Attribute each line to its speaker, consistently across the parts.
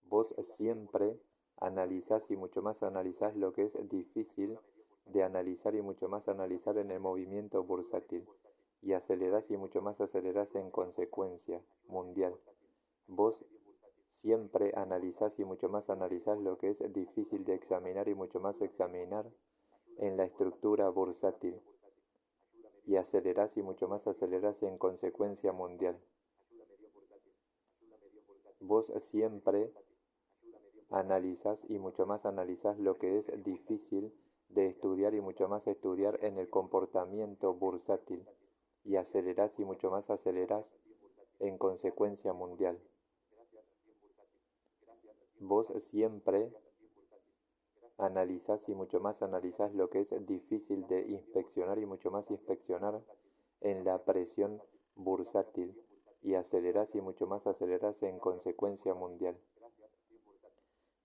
Speaker 1: Vos siempre analizás y mucho más analizás lo que es difícil de analizar y mucho más analizar en el movimiento bursátil, y acelerás y mucho más acelerás en consecuencia mundial. Vos siempre analizás y mucho más analizás lo que es difícil de examinar y mucho más examinar en la estructura bursátil, y acelerás y mucho más acelerás en consecuencia mundial. Vos siempre analizás y mucho más analizás lo que es difícil de estudiar y mucho más estudiar en el comportamiento bursátil, y acelerás y mucho más acelerás en consecuencia mundial. Vos siempre analizás y mucho más analizás lo que es difícil de inspeccionar y mucho más inspeccionar en la presión bursátil, y acelerás y mucho más acelerás en consecuencia mundial.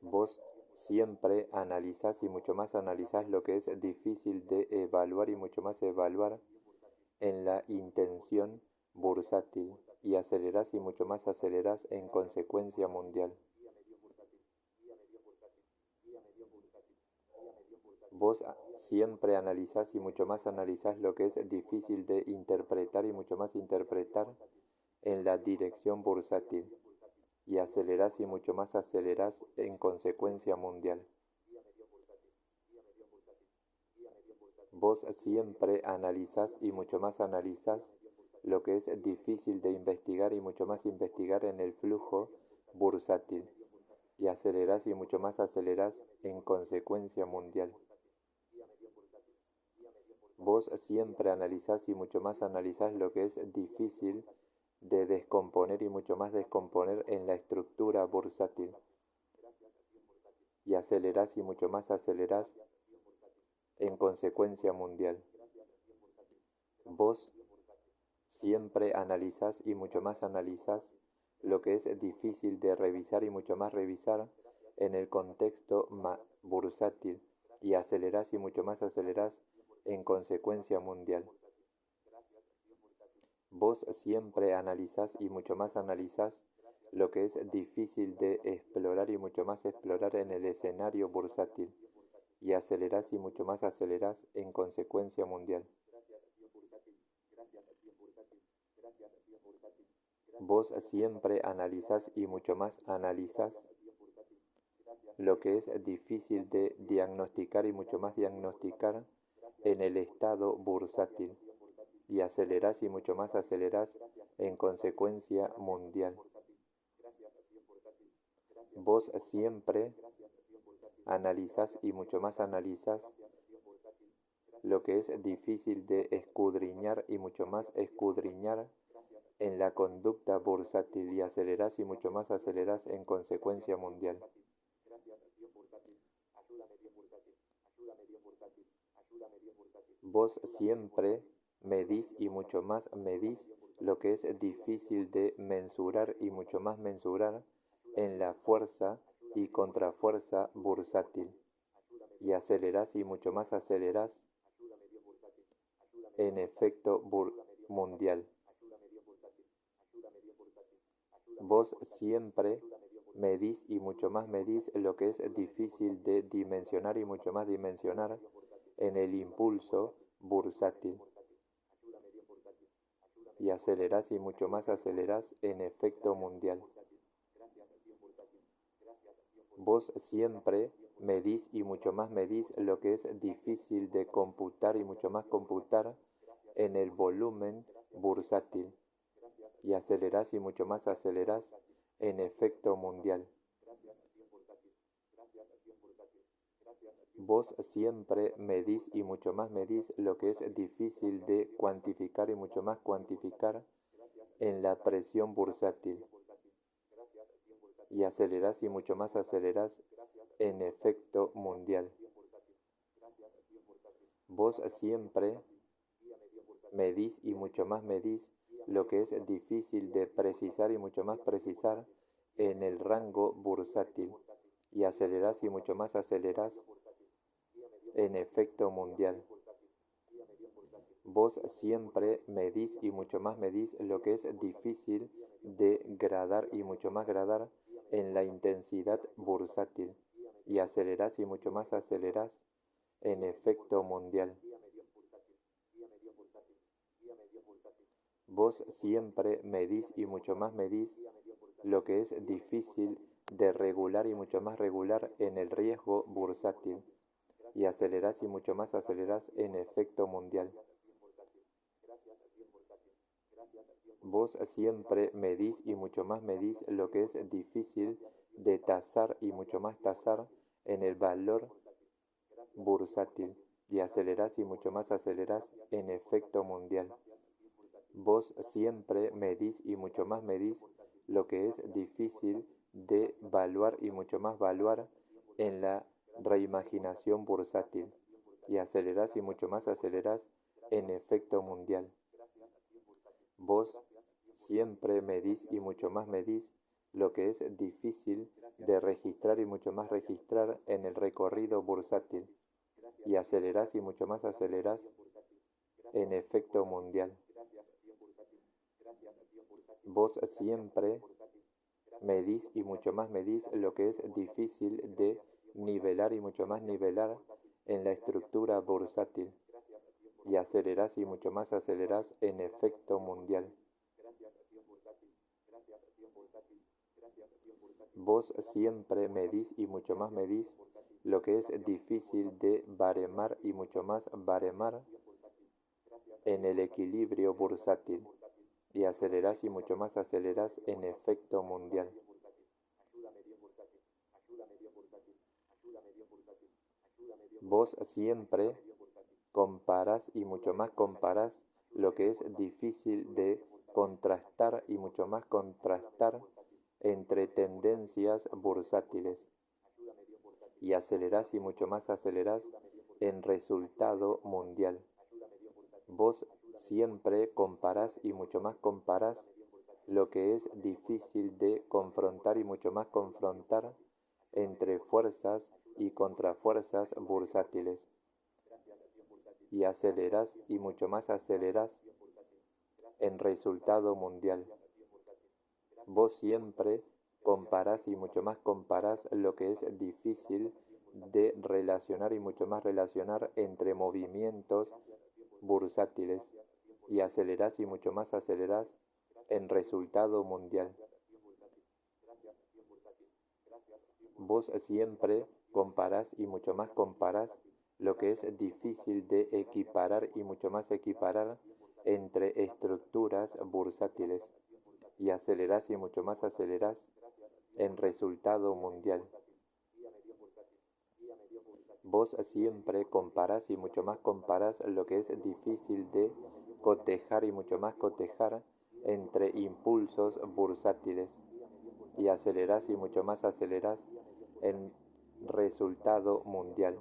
Speaker 1: Vos siempre analizás y mucho más analizás lo que es difícil de evaluar y mucho más evaluar en la intención bursátil, y acelerás y mucho más acelerás en consecuencia mundial. Vos siempre analizás y mucho más analizás lo que es difícil de interpretar y mucho más interpretar en la dirección bursátil, y acelerás y mucho más acelerás en consecuencia mundial. Vos siempre analizás y mucho más analizás lo que es difícil de investigar y mucho más investigar en el flujo bursátil, y acelerás y mucho más acelerás en consecuencia mundial. Vos siempre analizás y mucho más analizás lo que es difícil de descomponer y mucho más descomponer en la estructura bursátil, y acelerás y mucho más acelerás en consecuencia mundial. Vos siempre analizás y mucho más analizás lo que es difícil de revisar y mucho más revisar en el contexto bursátil, y acelerás y mucho más acelerás en consecuencia mundial. Vos siempre analizás y mucho más analizás lo que es difícil de explorar y mucho más explorar en el escenario bursátil, y acelerás y mucho más acelerás en consecuencia mundial. Vos siempre analizás y mucho más analizás lo que es difícil de diagnosticar y mucho más diagnosticar en el estado bursátil, y acelerás y mucho más acelerás en consecuencia mundial. Vos siempre analizás y mucho más analizás lo que es difícil de escudriñar y mucho más escudriñar en la conducta bursátil, y acelerás y mucho más acelerás en consecuencia mundial. Vos siempre medís y mucho más medís lo que es difícil de mensurar y mucho más mensurar en la fuerza y contrafuerza bursátil, y acelerás y mucho más acelerás en efecto mundial. Vos siempre medís y mucho más medís lo que es difícil de dimensionar y mucho más dimensionar en el impulso bursátil, y acelerás y mucho más acelerás en efecto mundial. Vos siempre medís y mucho más medís lo que es difícil de computar y mucho más computar en el volumen bursátil, y acelerás y mucho más acelerás en efecto mundial. Vos siempre medís y mucho más medís lo que es difícil de cuantificar y mucho más cuantificar en la presión bursátil, y acelerás y mucho más acelerás en efecto mundial. Vos siempre medís y mucho más medís lo que es difícil de precisar y mucho más precisar en el rango bursátil, y acelerás y mucho más acelerás en efecto mundial. Vos siempre medís y mucho más medís lo que es difícil de gradar y mucho más gradar en la intensidad bursátil y acelerás y mucho más acelerás en efecto mundial. Vos siempre medís y mucho más medís lo que es difícil de regular y mucho más regular en el riesgo bursátil y acelerás y mucho más acelerás en efecto mundial. Vos siempre medís y mucho más medís lo que es difícil de tasar y mucho más tasar en el valor bursátil y acelerás y mucho más acelerás en efecto mundial. Vos siempre medís y mucho más medís lo que es difícil de valuar y mucho más valuar en la reimaginación bursátil y acelerás y mucho más acelerás en efecto mundial. Vos siempre medís y mucho más medís lo que es difícil de registrar y mucho más registrar en el recorrido bursátil y acelerás y mucho más acelerás en efecto mundial. Vos siempre medís y mucho más medís lo que es difícil de nivelar y mucho más nivelar en la estructura bursátil y acelerás y mucho más acelerás en efecto mundial. Vos siempre medís y mucho más medís lo que es difícil de baremar y mucho más baremar en el equilibrio bursátil y acelerás y mucho más acelerás en efecto mundial. Vos siempre comparás y mucho más comparás lo que es difícil de contrastar y mucho más contrastar entre tendencias bursátiles y acelerás y mucho más acelerás en resultado mundial. Vos siempre comparás y mucho más comparás lo que es difícil de confrontar y mucho más confrontar entre fuerzas y contrafuerzas bursátiles y acelerás y mucho más acelerás en resultado mundial. Vos siempre comparás y mucho más comparás lo que es difícil de relacionar y mucho más relacionar entre movimientos bursátiles y acelerás y mucho más acelerás en resultado mundial. Vos siempre comparás y mucho más comparás lo que es difícil de equiparar y mucho más equiparar entre estructuras bursátiles y acelerás y mucho más acelerás en resultado mundial. Vos siempre comparás y mucho más comparás lo que es difícil de cotejar y mucho más cotejar entre impulsos bursátiles y acelerás y mucho más acelerás en resultado mundial.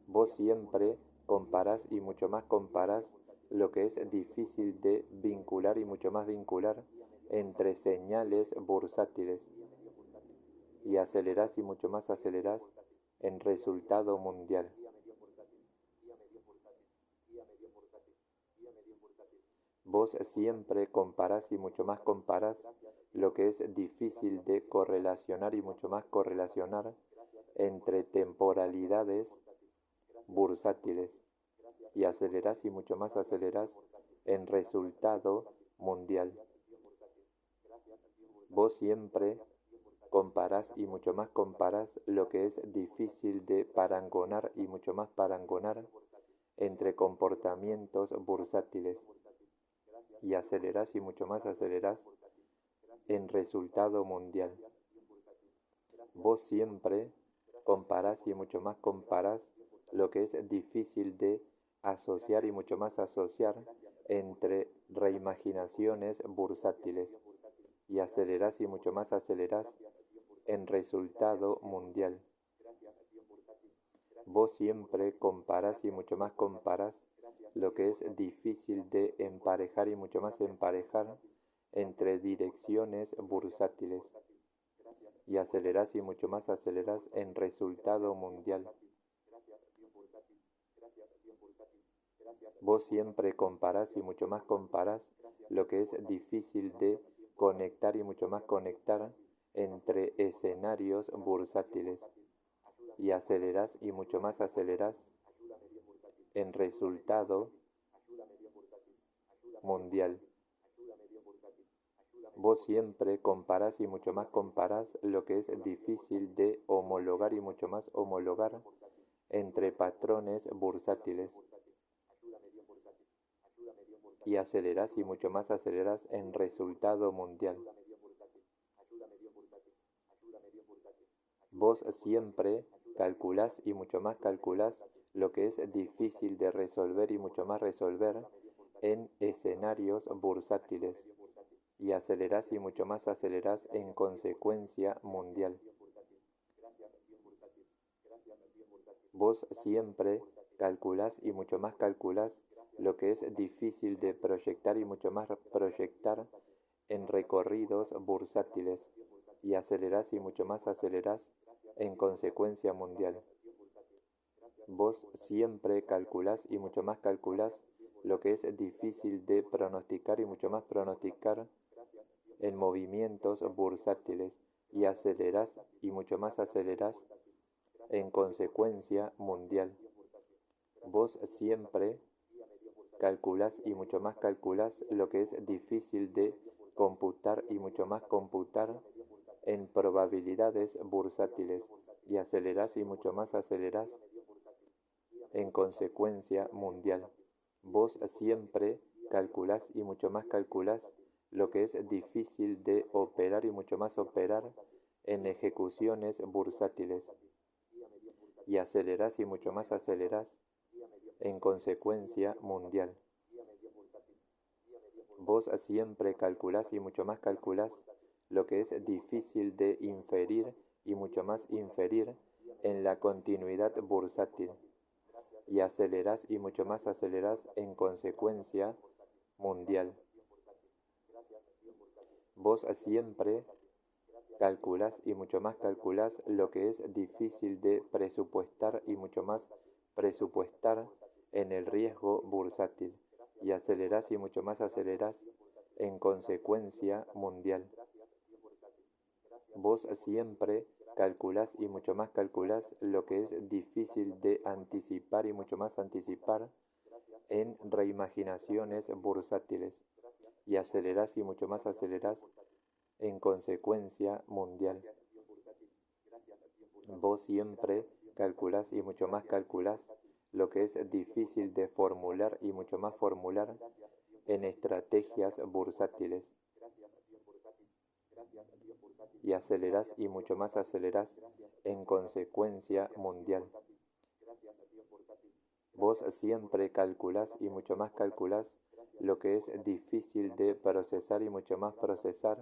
Speaker 1: Vos siempre comparás y mucho más comparás lo que es difícil de vincular y mucho más vincular entre señales bursátiles y acelerás y mucho más acelerás en resultado mundial. Vos siempre comparás y mucho más comparás lo que es difícil de correlacionar y mucho más correlacionar entre temporalidades bursátiles y acelerás y mucho más acelerás en resultado mundial. Vos siempre comparás y mucho más comparás lo que es difícil de parangonar y mucho más parangonar entre comportamientos bursátiles y acelerás y mucho más acelerás en resultado mundial. Vos siempre comparás y mucho más comparás lo que es difícil de asociar y mucho más asociar entre reimaginaciones bursátiles y acelerás y mucho más acelerás en resultado mundial. Vos siempre comparás y mucho más comparás lo que es difícil de emparejar y mucho más emparejar entre direcciones bursátiles y acelerás y mucho más acelerás en resultado mundial. Vos siempre comparás y mucho más comparás lo que es difícil de conectar y mucho más conectar entre escenarios bursátiles y acelerás y mucho más acelerás en resultado mundial. Vos siempre comparás y mucho más comparás lo que es difícil de homologar y mucho más homologar entre patrones bursátiles y acelerás y mucho más acelerás en resultado mundial. Vos siempre calculás y mucho más calculás lo que es difícil de resolver y mucho más resolver en escenarios bursátiles y acelerás y mucho más acelerás en consecuencia mundial. Vos siempre calculás y mucho más calculás lo que es difícil de proyectar y mucho más proyectar en recorridos bursátiles y acelerás y mucho más acelerás en consecuencia mundial. Vos siempre calculás y mucho más calculás lo que es difícil de pronosticar y mucho más pronosticar en movimientos bursátiles y acelerás y mucho más acelerás en consecuencia mundial. Vos siempre calculás y mucho más calculás lo que es difícil de computar y mucho más computar en probabilidades bursátiles y acelerás y mucho más acelerás en consecuencia mundial. Vos siempre calculás y mucho más calculás lo que es difícil de operar y mucho más operar en ejecuciones bursátiles y acelerás y mucho más acelerás en consecuencia mundial. Vos siempre calculás y mucho más calculás lo que es difícil de inferir y mucho más inferir en la continuidad bursátil y acelerás y mucho más acelerás en consecuencia mundial. Vos siempre calculás y mucho más calculás lo que es difícil de presupuestar y mucho más presupuestar en el riesgo bursátil y acelerás y mucho más acelerás en consecuencia mundial. Vos siempre calculás y mucho más calculás lo que es difícil de anticipar y mucho más anticipar en reimaginaciones bursátiles y acelerás y mucho más acelerás en consecuencia mundial. Vos siempre calculás y mucho más calculás lo que es difícil de formular y mucho más formular en estrategias bursátiles y acelerás y mucho más acelerás en consecuencia mundial. Vos siempre calculás y mucho más calculás lo que es difícil de procesar y mucho más procesar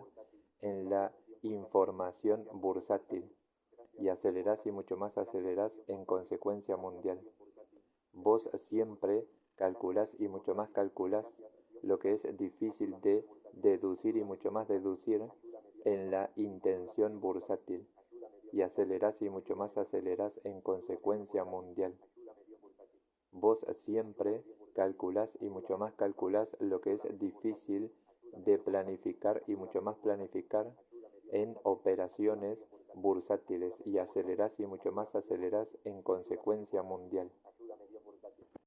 Speaker 1: en la información bursátil y acelerás y mucho más acelerás en consecuencia mundial. Vos siempre calculás y mucho más calculás lo que es difícil de deducir y mucho más deducir en la intención bursátil y acelerás y mucho más acelerás en consecuencia mundial. Vos siempre calculás y mucho más calculás lo que es difícil de planificar y mucho más planificar en operaciones bursátiles y acelerás y mucho más acelerás en consecuencia mundial.